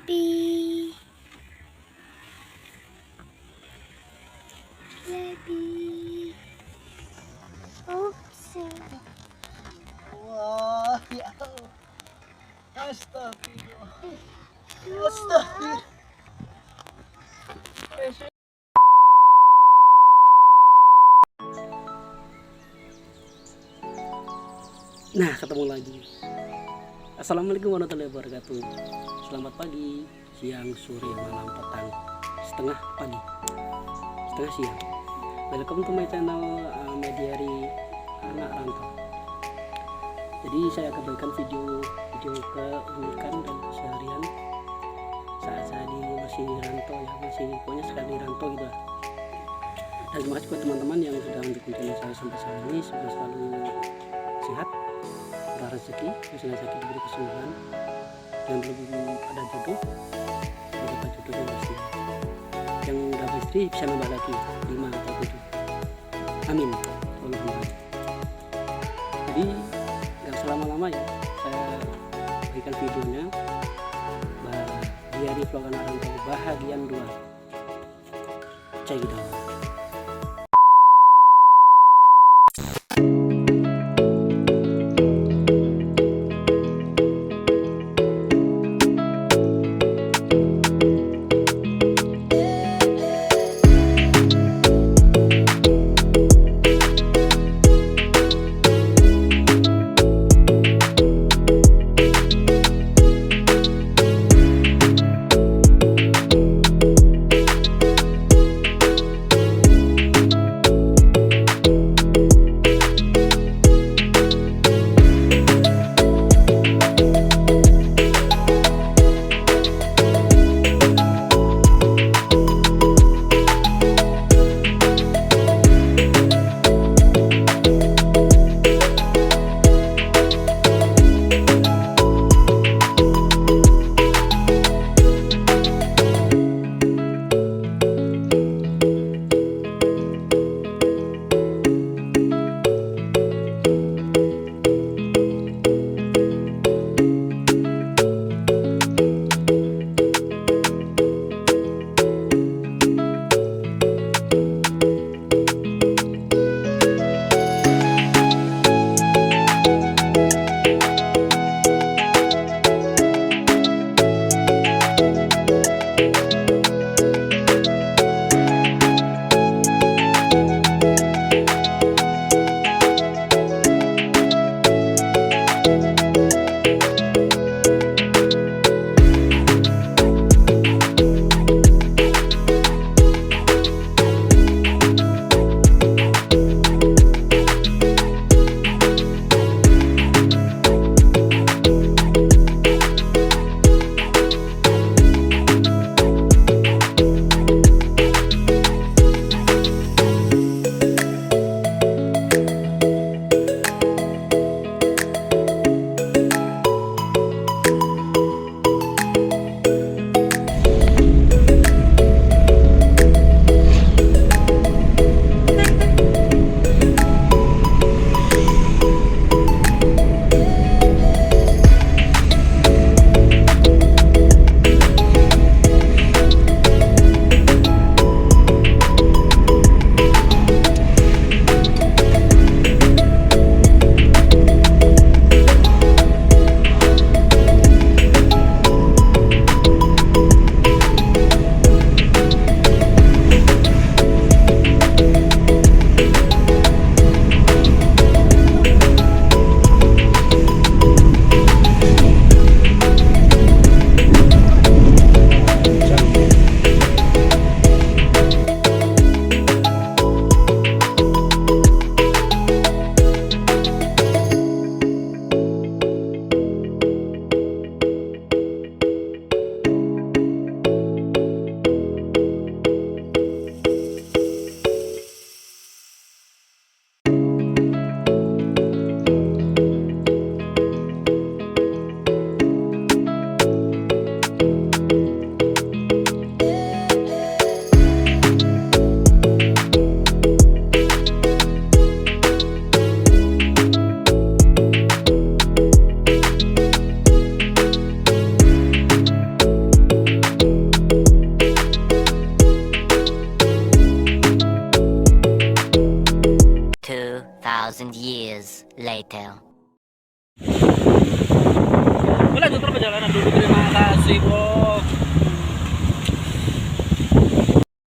Baby. Baby. Oops. Wah, ya Allah. Astagfirullah. Astagfirullah. Nah, ketemu lagi. Assalamualaikum warahmatullahi wabarakatuh. Selamat pagi, siang, sore, malam, petang, setengah pagi, setengah siang. Welcome to my channel Mediari Anak Rantau. Jadi saya akan bagikan video keunikan dan keseharian saat saya masih rantau ya, masih pokoknya sekali rantau gitu lah. Dan terima kasih buat teman-teman yang sudah mendukung channel saya sampai saat ini. Semoga selalu sehat, rezeki, misalnya sakit diberi kesembuhan, dan belum ada jodoh, dapat jodohnya pasti. Yang dapat istri bisa nambah lagi 5 atau 7. Amin. Allahumma. Jadi nggak usah lama-lama ya, saya bagikan videonya Diari Vlog Anak Rantau bahagian 2. Cek it out. 2,000 years later. Lanjut perjalanan dulu. Terima kasih bos.